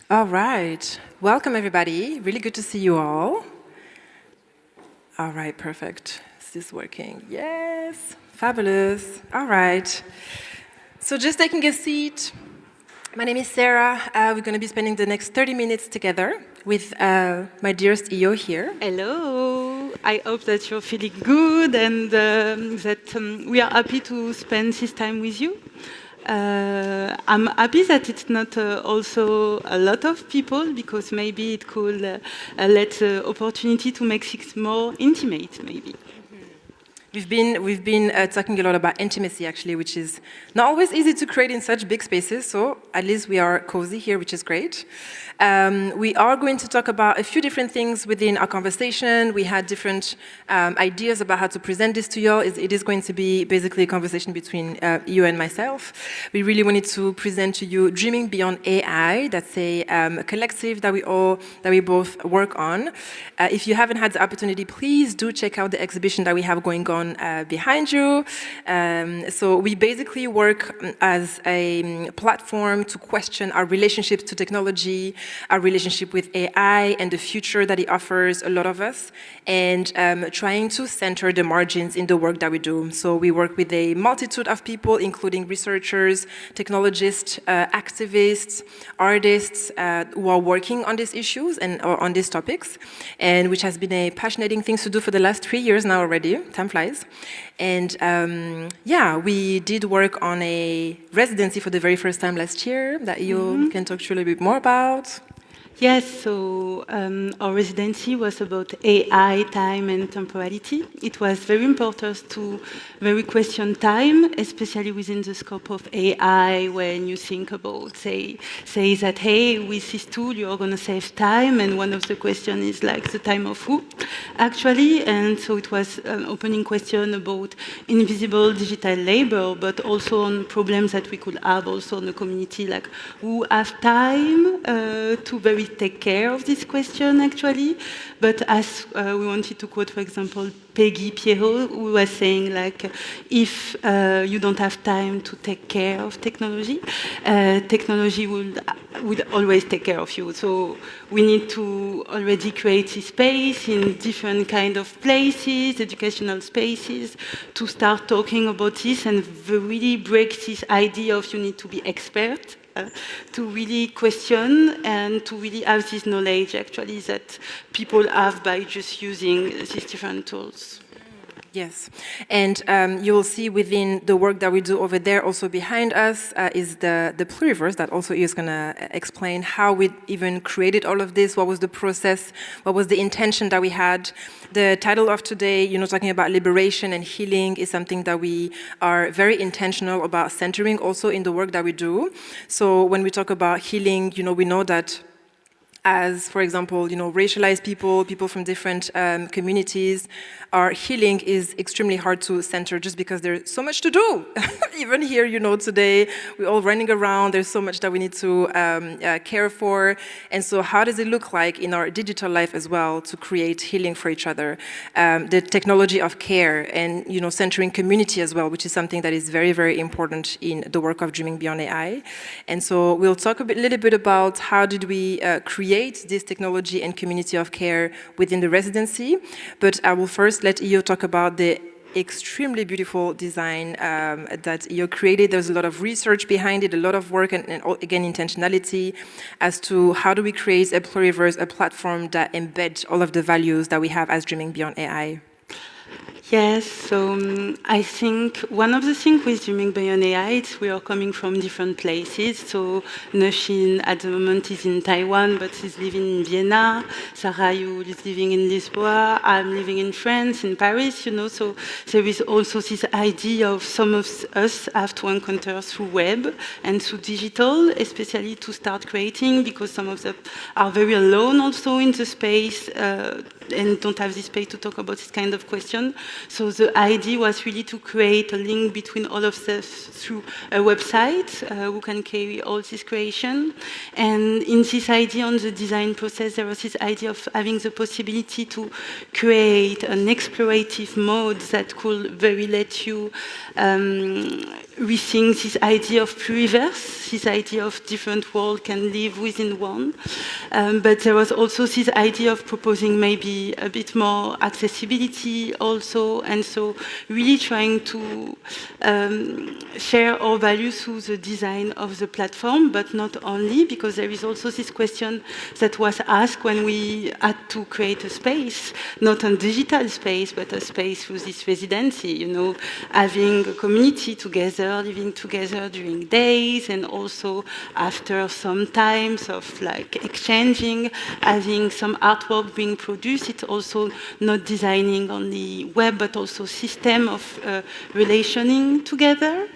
All right. Welcome, everybody. Really good to see you all. All right, perfect. Is this working? Yes. Fabulous. All right. So just taking a seat. My name is Sarah. We're going to be spending the next 30 minutes together with my dearest Iyo here. Hello. I hope that you're feeling good and that we are happy to spend this time with you. I'm happy that it's not also a lot of people, because maybe it could let the opportunity to make things more intimate, maybe. We've been talking a lot about intimacy, actually, which is not always easy to create in such big spaces. So at least we are cozy here, which is great. We are going to talk about a few different things within our conversation. We had different ideas about how to present this to you all. It is going to be basically a conversation between you and myself. We really wanted to present to you Dreaming Beyond AI. That's a collective that we both work on. If you haven't had the opportunity, please do check out the exhibition that we have going on behind you. So we basically work as a platform to question our relationships to technology, our relationship with AI, and the future that it offers a lot of us, and trying to center the margins in the work that we do. So we work with a multitude of people, including researchers, technologists, activists, artists who are working on these issues and on these topics, and which has been a passionate thing to do for the last 3 years now already. Time flies. And yeah, we did work on a residency for the very first time last year that you can talk to a little bit more about. Yes, so our residency was about AI, time, and temporality. It was very important to very question time, especially within the scope of AI, when you think about, say that, hey, with this tool, you're going to save time, and one of the questions is like the time of who, actually. And so it was an opening question about invisible digital labor, but also on problems that we could have also in the community, like who have time to very take care of this question, actually. But as we wanted to quote, for example, Peggy Pierrot, who was saying, like, if you don't have time to take care of technology, technology would always take care of you. So we need to already create this space in different kind of places, educational spaces, to start talking about this and really break this idea of you need to be expert. To really question and to really have this knowledge, actually, that people have by just using these different tools. Yes, and you will see within the work that we do over there, also behind us, is the pluriverse that also is going to explain how we even created all of this, what was the process, what was the intention that we had. The title of today, talking about liberation and healing, is something that we are very intentional about centering also in the work that we do. So when we talk about healing, we know that as, for example, racialized people from different communities, our healing is extremely hard to center just because there's so much to do. Even here, today, we're all running around. There's so much that we need to care for. And so how does it look like in our digital life as well to create healing for each other? The technology of care and, centering community as well, which is something that is very, very important in the work of Dreaming Beyond AI. And so we'll talk a little bit about how did we create this technology and community of care within the residency. But I will first let Iyo talk about the extremely beautiful design that Iyo created. There's a lot of research behind it, a lot of work, and again, intentionality as to how do we create a pluriverse, a platform that embeds all of the values that we have as Dreaming Beyond AI. Yes, so I think one of the things with Dreaming Beyond AI is we are coming from different places. So Nushin at the moment is in Taiwan, but she's living in Vienna. Sarah, you is living in Lisboa. I'm living in France, in Paris, So there is also this idea of some of us have to encounter through web and through digital, especially to start creating, because some of them are very alone also in the space and don't have the space to talk about this kind of question. So the idea was really to create a link between all of this through a website who can carry all this creation. And in this idea on the design process, there was this idea of having the possibility to create an explorative mode that could very let you rethink this idea of pluriverse, this idea of different worlds can live within one. But there was also this idea of proposing maybe a bit more accessibility also, and so really trying to share our values through the design of the platform, but not only, because there is also this question that was asked when we had to create a space, not a digital space, but a space through this residency, you know, having a community together, living together during days, and also after some times of like exchanging, having some artwork being produced. It's also not designing only web, but also system of relationing together.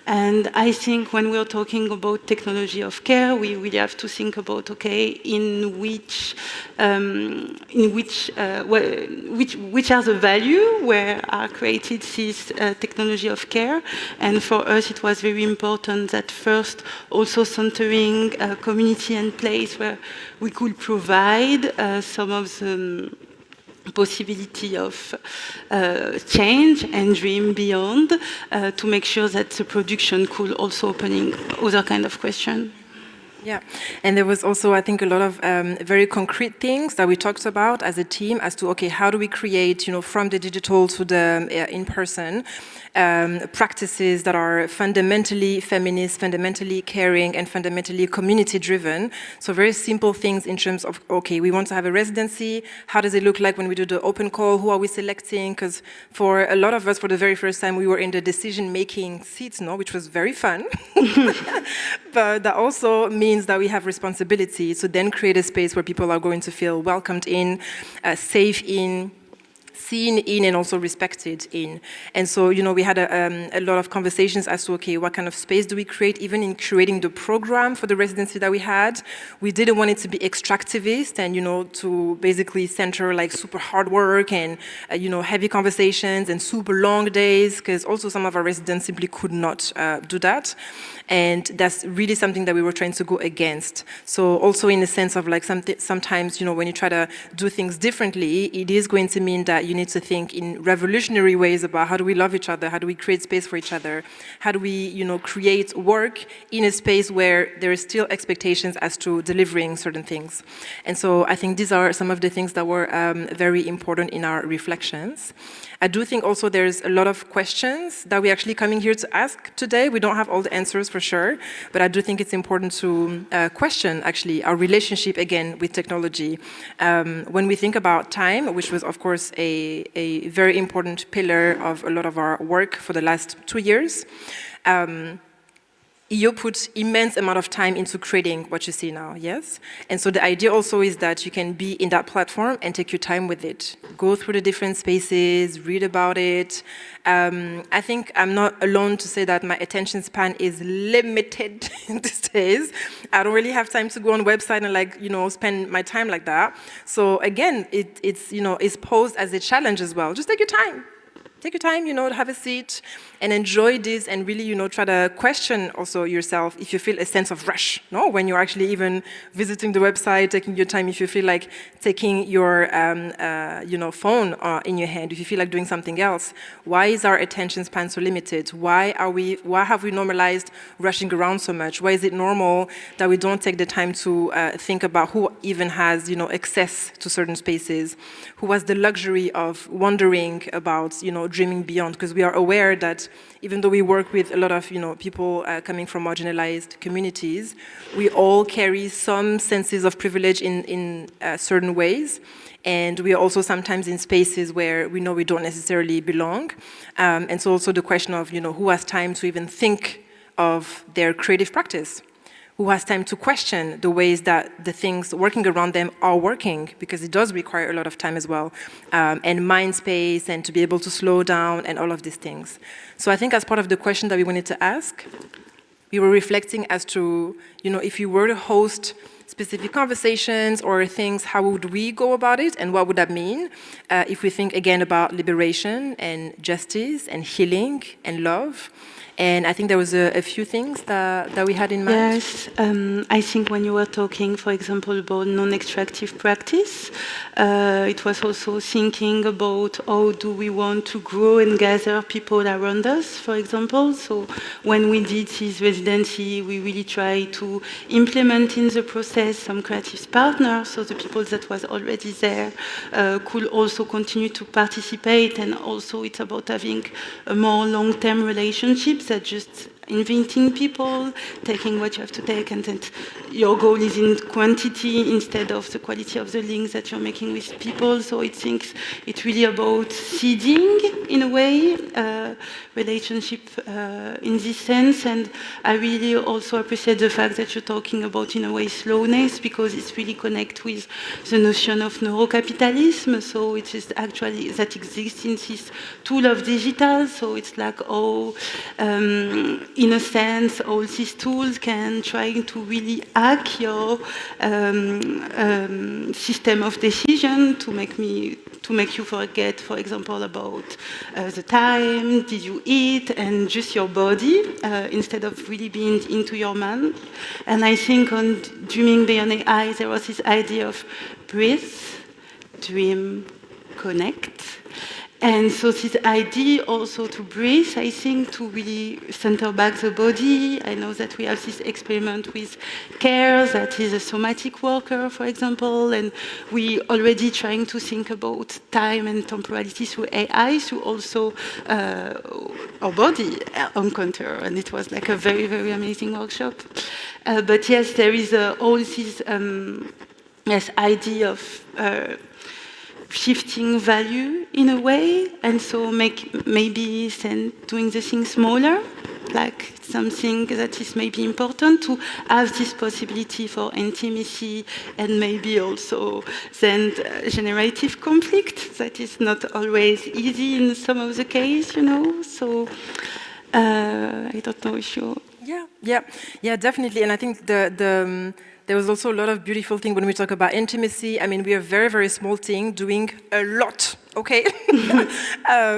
And I think when we're talking about technology of care, we really have to think about, okay, which are the value where are created this technology of care. And for us, it was very important that first also centering a community and place where we could provide some of the possibility of change and dream beyond to make sure that the production could also opening other kind of question. Yeah, and there was also, I think, a lot of very concrete things that we talked about as a team as to, okay, how do we create, you know, from the digital to the in-person practices that are fundamentally feminist, fundamentally caring, and fundamentally community-driven. So very simple things in terms of, okay, we want to have a residency. How does it look like when we do the open call? Who are we selecting? Because for a lot of us, for the very first time, we were in the decision-making seats, no, which was very fun. But that also means that we have responsibility to then create a space where people are going to feel welcomed in, safe in, seen in, and also respected in. And so, you know, we had a lot of conversations as to, okay, what kind of space do we create, even in creating the program for the residency that we had. We didn't want it to be extractivist and, you know, to basically center like super hard work and, you know, heavy conversations and super long days, because also some of our residents simply could not do that. And that's really something that we were trying to go against. So also in the sense of like sometimes, you know, when you try to do things differently, it is going to mean that you need to think in revolutionary ways about how do we love each other, how do we create space for each other, how do we, you know, create work in a space where there is still expectations as to delivering certain things. And so I think these are some of the things that were very important in our reflections. I do think also there's a lot of questions that we're actually coming here to ask today. We don't have all the answers for sure, but I do think it's important to question actually our relationship again with technology. When we think about time, which was of course a very important pillar of a lot of our work for the last 2 years, you put immense amount of time into creating what you see now, yes? And so the idea also is that you can be in that platform and take your time with it. Go through the different spaces, read about it. I think I'm not alone to say that my attention span is limited these days. I don't really have time to go on a website and like, you know, spend my time like that. So again, it's, you know, it's posed as a challenge as well. Just take your time. Take your time, you know, have a seat and enjoy this and really, you know, try to question also yourself if you feel a sense of rush, no? When you're actually even visiting the website, taking your time, if you feel like taking your, you know, phone in your hand, if you feel like doing something else. Why is our attention span so limited? Why have we normalized rushing around so much? Why is it normal that we don't take the time to think about who even has, you know, access to certain spaces? Who has the luxury of wondering about, you know, dreaming beyond, because we are aware that even though we work with a lot of, you know, people coming from marginalized communities, we all carry some senses of privilege in certain ways, and we are also sometimes in spaces where we know we don't necessarily belong, and so also the question of, you know, who has time to even think of their creative practice? Who has time to question the ways that the things working around them are working, because it does require a lot of time as well, and mind space, and to be able to slow down, and all of these things. So I think as part of the question that we wanted to ask, we were reflecting as to, you know, if you were to host specific conversations or things, how would we go about it, and what would that mean if we think again about liberation and justice and healing and love, And I think there was a few things that we had in mind. Yes, I think when you were talking, for example, about non-extractive practice, it was also thinking about how do we want to grow and gather people around us, for example. So when we did this residency, we really tried to implement in the process some creative partners, so the people that was already there could also continue to participate, and also it's about having a more long-term relationship that just inventing people, taking what you have to take, and then your goal is in quantity instead of the quality of the links that you're making with people. So it thinks it's really about seeding, in a way, relationship in this sense. And I really also appreciate the fact that you're talking about, in a way, slowness, because it's really connect with the notion of neurocapitalism. So it is actually that exists in this tool of digital. So it's like, in a sense, all these tools can try to really hack your system of decision to make you forget, for example, about the time, did you eat, and just your body, instead of really being into your mind. And I think on Dreaming Beyond AI, there was this idea of breathe, dream, connect. And so this idea also to breathe, I think, to really center back the body. I know that we have this experiment with care, that is a somatic worker, for example, and we already trying to think about time and temporality through AI, through also our body encounter. And it was like a very, very amazing workshop. But yes, there is all this idea of shifting value in a way, and so maybe doing the thing smaller, like something that is maybe important to have this possibility for intimacy, and maybe also then generative conflict that is not always easy in some of the case, So I don't know if you. Yeah, definitely. And I think there was also a lot of beautiful thing when we talk about intimacy. I mean, we are a very, very small thing doing a lot, okay?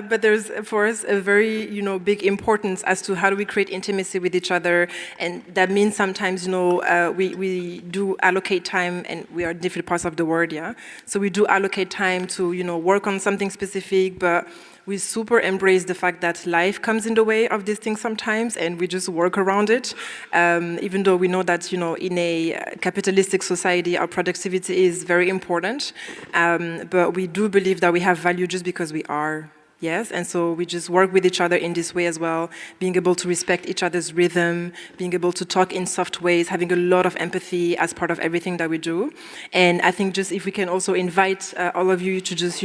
But there's, for us, a very, big importance as to how do we create intimacy with each other. And that means sometimes, we do allocate time, and we are in different parts of the world, yeah? So we do allocate time to, work on something specific, but we super embrace the fact that life comes in the way of these things sometimes, and we just work around it. Even though we know that, in a capitalistic society, our productivity is very important. But we do believe that we have value just because we are. Yes, and so we just work with each other in this way as well, being able to respect each other's rhythm, being able to talk in soft ways, having a lot of empathy as part of everything that we do. And I think just if we can also invite all of you to just,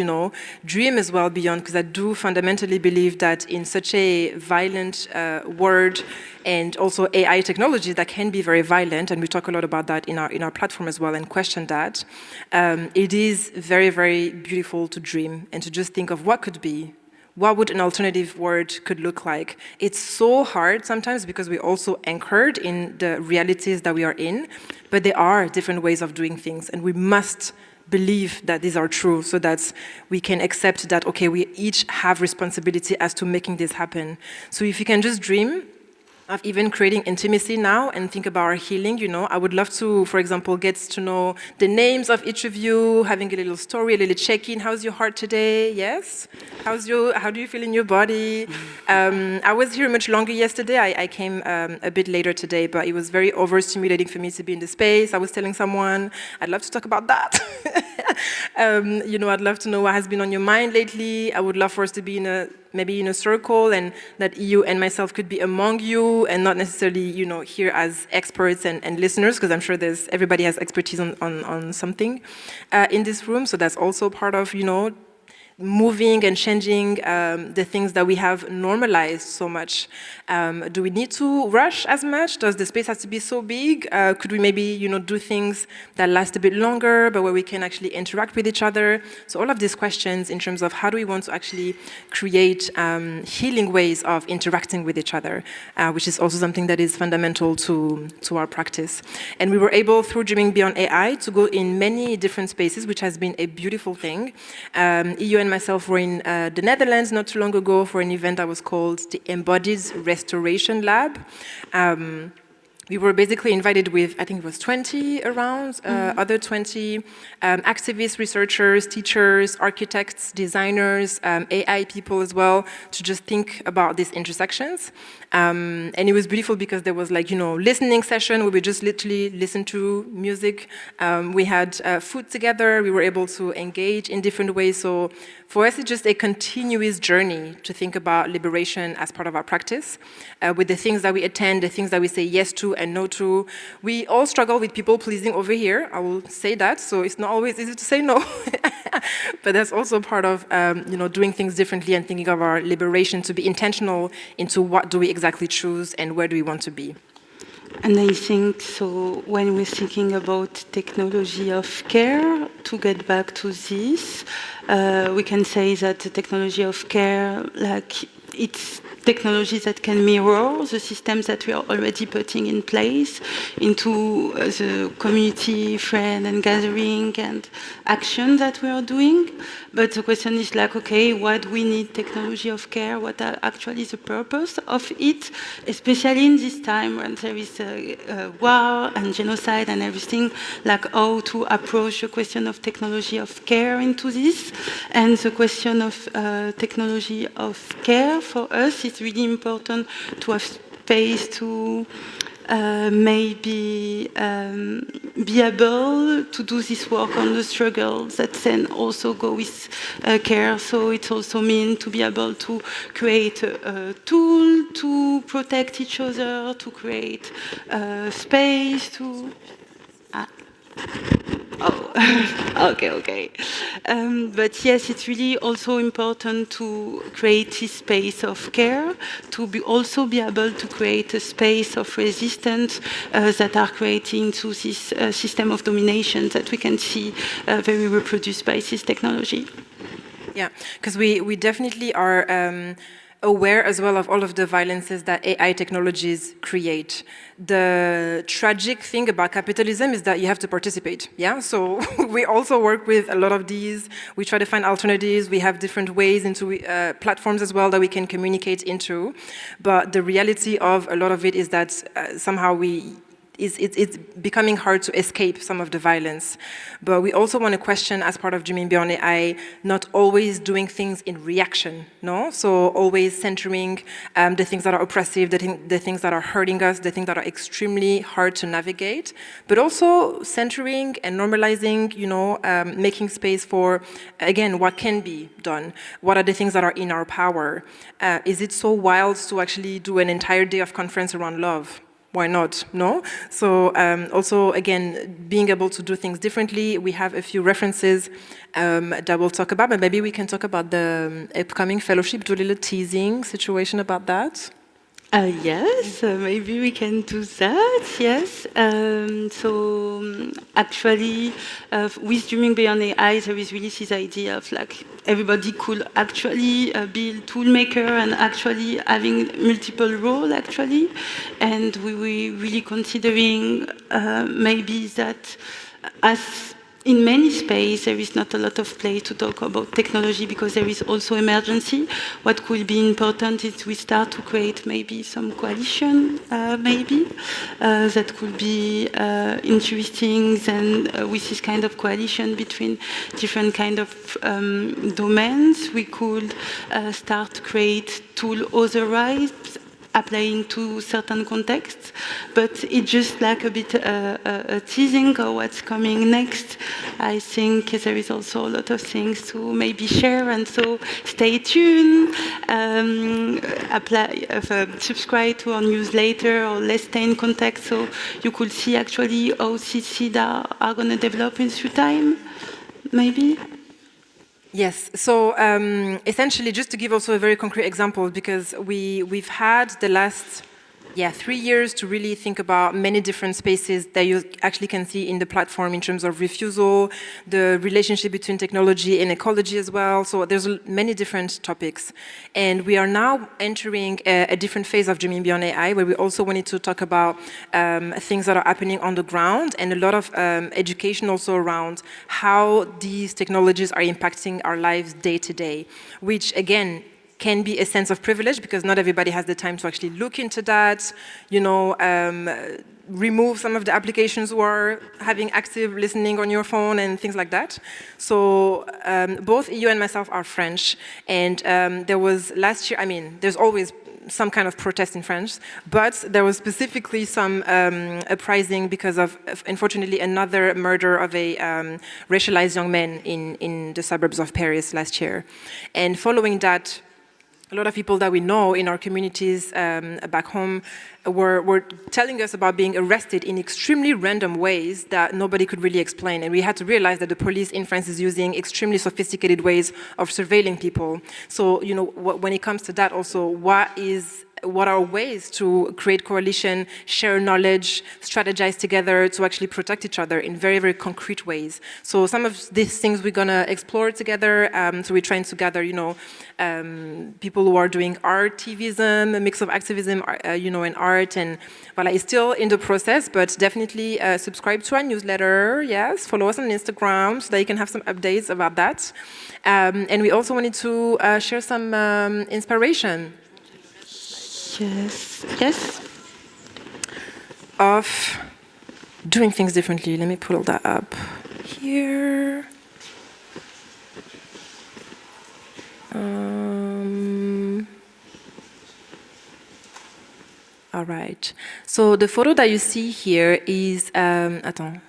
dream as well beyond, because I do fundamentally believe that in such a violent world, and also AI technology that can be very violent, and we talk a lot about that in our platform as well and question that, it is very, very beautiful to dream and to just think of what could be. What would an alternative world could look like? It's so hard sometimes because we're also anchored in the realities that we are in, but there are different ways of doing things, and we must believe that these are true so that we can accept that, okay, we each have responsibility as to making this happen. So if you can just dream of even creating intimacy now and think about our healing, I would love to, for example, get to know the names of each of you, having a little story, a little check-in. How's your heart today? Yes? How do you feel in your body? I was here much longer yesterday. I came a bit later today, but it was very overstimulating for me to be in the space. I was telling someone, I'd love to talk about that. I'd love to know what has been on your mind lately. I would love for us to be maybe in a circle, and that you and myself could be among you and not necessarily, here as experts and listeners, because I'm sure everybody has expertise on something in this room. So that's also part of, moving and changing the things that we have normalized so much. Do we need to rush as much? Does the space have to be so big? Could we maybe, do things that last a bit longer, but where we can actually interact with each other? So all of these questions in terms of how do we want to actually create healing ways of interacting with each other, which is also something that is fundamental to our practice. And we were able, through Dreaming Beyond AI, to go in many different spaces, which has been a beautiful thing. EU and myself were in the Netherlands not too long ago for an event that was called the Embodied Restoration Lab. We were basically invited with, I think it was 20 around, other 20 activists, researchers, teachers, architects, designers, AI people as well, to just think about these intersections. And it was beautiful because there was like, listening session where we just literally listened to music. We had food together. We were able to engage in different ways. So for us, it's just a continuous journey to think about liberation as part of our practice, with the things that we attend, the things that we say yes to and no to. We all struggle with people pleasing over here. I will say that. So it's not always easy to say no. But that's also part of doing things differently and thinking of our liberation to be intentional into what do we exactly choose and where do we want to be. And I think so when we're thinking about technology of care, to get back to this, we can say that the technology of care, like it's technology that can mirror the systems that we are already putting in place into the community, friend and gathering and action that we are doing. But the question is like, okay, what do we need technology of care? What are actually the purpose of it? Especially in this time when there is a war and genocide and everything, like how to approach the question of technology of care into this. And the question of technology of care for us, it's really important to have space to maybe be able to do this work on the struggles that then also go with care. So it also means to be able to create a tool to protect each other, to create space to... Oh, okay. But yes, it's really also important to create this space of care, to also be able to create a space of resistance that are creating to this system of domination that we can see very reproduced by this technology. Yeah, because we definitely are aware as well of all of the violences that AI technologies create. The tragic thing about capitalism is that you have to participate, yeah? So we also work with a lot of these. We try to find alternatives. We have different ways into platforms as well that we can communicate into. But the reality of a lot of it is that somehow it's becoming hard to escape some of the violence. But we also want to question, as part of Dreaming Beyond AI, not always doing things in reaction, no? So always centering the things that are oppressive, the things that are hurting us, the things that are extremely hard to navigate, but also centering and normalizing, making space for, again, what can be done. What are the things that are in our power? Is it so wild to actually do an entire day of conference around love? Why not? No? So also, again, being able to do things differently. We have a few references that we'll talk about, but maybe we can talk about the upcoming fellowship, do a little teasing situation about that. Yes, maybe we can do that, yes. Actually, with Dreaming Beyond AI, there is really this idea of like everybody could actually be toolmaker and actually having multiple roles actually. And we were really considering maybe that as in many spaces, there is not a lot of place to talk about technology because there is also emergency. What could be important is we start to create maybe some coalition, that could be interesting. And with this kind of coalition between different kind of domains, we could start to create tool authorized applying to certain contexts, but it's just like a bit a teasing of what's coming next. I think there is also a lot of things to maybe share, and so stay tuned, subscribe to our newsletter, or let's stay in contact so you could see actually how CIDA are going to develop in through time, maybe. Yes, so essentially, just to give also a very concrete example, because we've had the last yeah, 3 years to really think about many different spaces that you actually can see in the platform in terms of refusal, the relationship between technology and ecology as well. So there's many different topics. And we are now entering a different phase of Dreaming Beyond AI, where we also wanted to talk about things that are happening on the ground and a lot of education also around how these technologies are impacting our lives day to day, which again, can be a sense of privilege because not everybody has the time to actually look into that, you know, remove some of the applications who are having active listening on your phone and things like that. So both EU and myself are French, and there was last year, I mean, there's always some kind of protest in France, but there was specifically some uprising because of, unfortunately, another murder of a racialized young man in the suburbs of Paris last year. And following that, a lot of people that we know in our communities back home were telling us about being arrested in extremely random ways that nobody could really explain. And we had to realize that the police in France is using extremely sophisticated ways of surveilling people. So, you know, when it comes to that also, what are ways to create coalition, share knowledge, strategize together to actually protect each other in very, very concrete ways. So some of these things we're gonna explore together. So we're trying to gather, you know, people who are doing artivism, a mix of activism, you know, and art. And voilà, it's still in the process, but definitely subscribe to our newsletter. Yes, follow us on Instagram so that you can have some updates about that. And we also wanted to share some inspiration. Yes. Yes. Of doing things differently. Let me pull that up here. All right. So the photo that you see here is attends.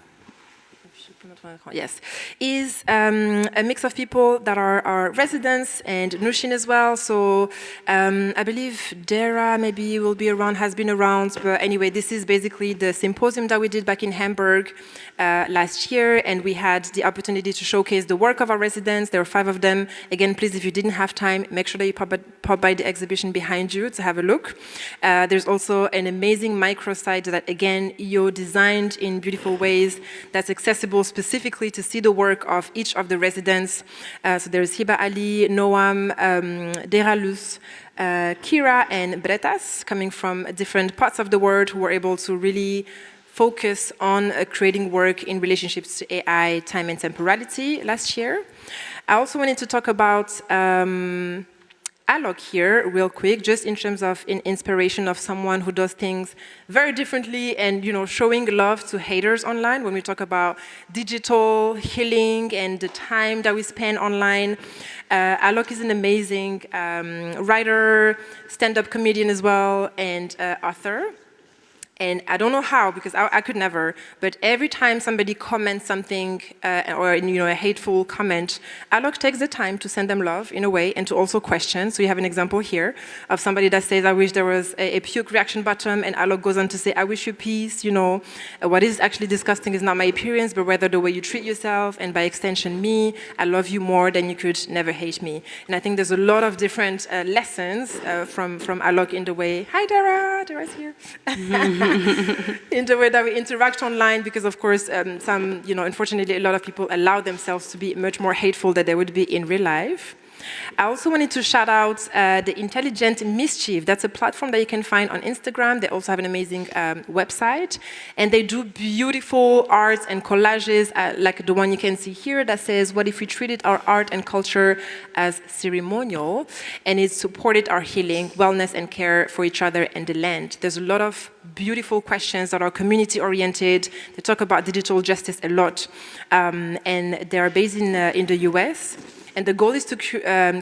Yes, is a mix of people that are residents and Nushin as well. So I believe Dara maybe will be around, has been around. But anyway, this is basically the symposium that we did back in Hamburg last year. And we had the opportunity to showcase the work of our residents. There were 5 of them. Again, please, if you didn't have time, make sure that you pop by the exhibition behind you to have a look. There's also an amazing microsite that, again, EO designed in beautiful ways that's accessible specifically to see the work of each of the residents. So there's Hiba Ali, Noam, Deralus, Kira, and Bretas, coming from different parts of the world who were able to really focus on creating work in relationships to AI, time, and temporality last year. I also wanted to talk about Alok here real quick, just in terms of inspiration of someone who does things very differently and, you know, showing love to haters online when we talk about digital healing and the time that we spend online. Alok is an amazing writer, stand-up comedian as well, and author. And I don't know how, because I could never, but every time somebody comments something or, you know, a hateful comment, Alok takes the time to send them love in a way and to also question. So you have an example here of somebody that says, I wish there was a puke reaction button, and Alok goes on to say, I wish you peace, you know. What is actually disgusting is not my appearance, but rather the way you treat yourself, and by extension me. I love you more than you could never hate me. And I think there's a lot of different lessons from Alok in the way, hi Dara, Dara's here. In the way that we interact online, because of course some, you know, unfortunately a lot of people allow themselves to be much more hateful than they would be in real life. I also wanted to shout out the Intelligent Mischief. That's a platform that you can find on Instagram. They also have an amazing website, and they do beautiful arts and collages like the one you can see here that says, what if we treated our art and culture as ceremonial, and it supported our healing, wellness, and care for each other and the land. There's a lot of beautiful questions that are community-oriented. They talk about digital justice a lot, and they are based in the US. And the goal is to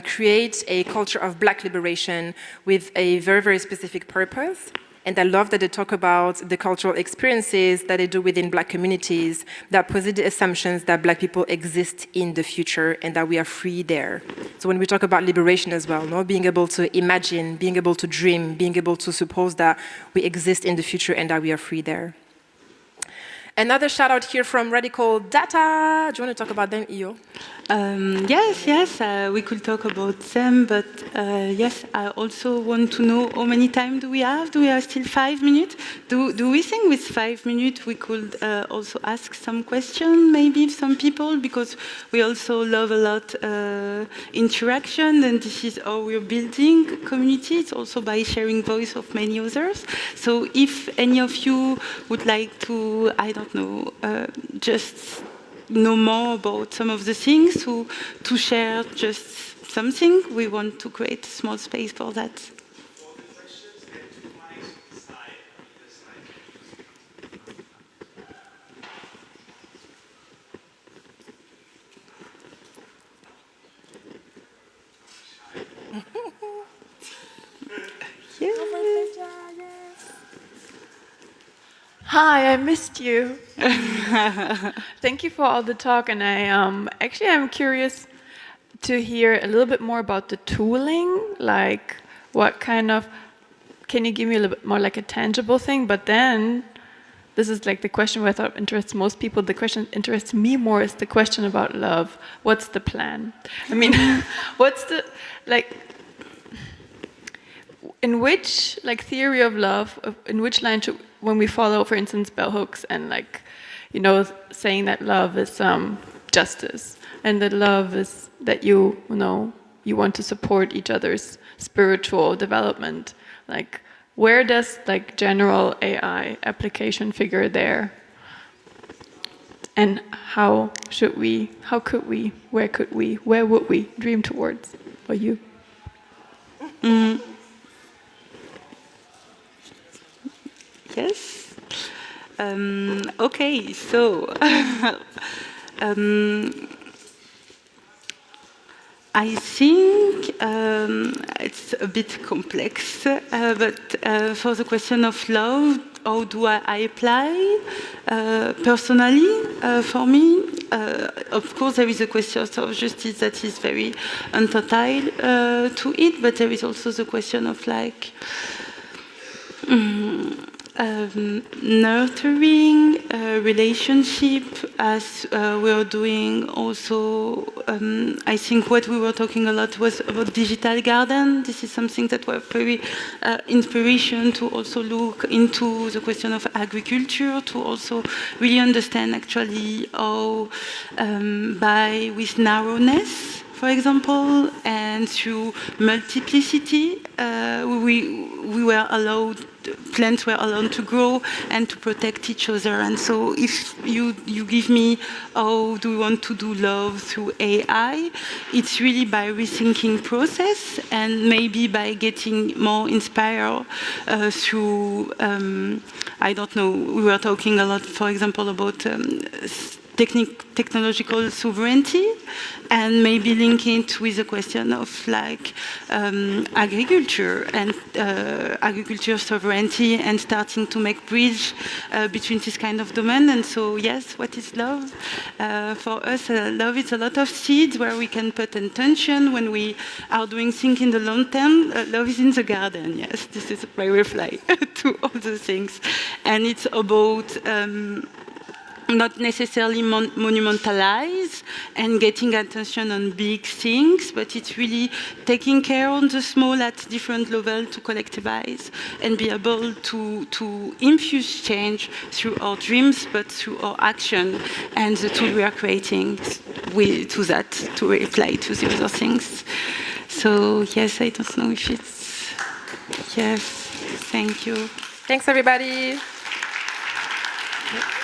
create a culture of Black liberation with a very, very specific purpose. And I love that they talk about the cultural experiences that they do within Black communities that posit the assumptions that Black people exist in the future and that we are free there. So when we talk about liberation as well, no? Being able to imagine, being able to dream, being able to suppose that we exist in the future and that we are free there. Another shout out here from Radical Data. Do you want to talk about them, Iyo? Yes, we could talk about them, but yes, I also want to know how many time do we have? Do we have still 5 minutes? Do we think with 5 minutes we could also ask some question, maybe some people, because we also love a lot interaction, and this is how we're building community. It's also by sharing voice of many others. So if any of you would like to, I don't know, just know more about some of the things, to share just something, we want to create a small space for that. For the questions, get 2 mics on the side of the slide. Hi, I missed you. Thank you for all the talk, and I'm curious to hear a little bit more about the tooling, like what kind of, can you give me a little bit more like a tangible thing? But then, this is like the question where I thought interests most people. The question that interests me more is the question about love. What's the plan? I mean, what's the, like, in which like theory of love, in which line should, when we follow, for instance, bell hooks and like, you know, saying that love is justice, and that love is that you know you want to support each other's spiritual development. Like, where does like general AI application figure there? And how should we? How could we? Where could we? Where would we dream towards? Or you? Yes. Okay, so I think it's a bit complex, but for the question of love, how do I apply? Personally, for me, of course, there is a question of justice that is very entitled to it, but there is also the question of like nurturing relationship, as we are doing also. I think what we were talking a lot was about digital garden. This is something that was very inspiration to also look into the question of agriculture, to also really understand actually how with narrowness, for example, and through multiplicity, we were allowed, plants were allowed to grow and to protect each other. And so if you give me how do we want to do love through AI, it's really by rethinking process, and maybe by getting more inspired through, I don't know, we were talking a lot, for example, about technological sovereignty, and maybe link it with the question of like agriculture and agriculture sovereignty, and starting to make bridge between this kind of domain. And so, yes, what is love? For us, love is a lot of seeds where we can put intention when we are doing things in the long term. Love is in the garden. Yes, this is my reply to all the things, and it's about not necessarily monumentalize and getting attention on big things, but it's really taking care on the small at different level to collectivize and be able to infuse change through our dreams, but through our action and the tool we are creating to that, to reply to the other things. So yes, I don't know if it's, yes, thank you. Thanks, everybody. Yep.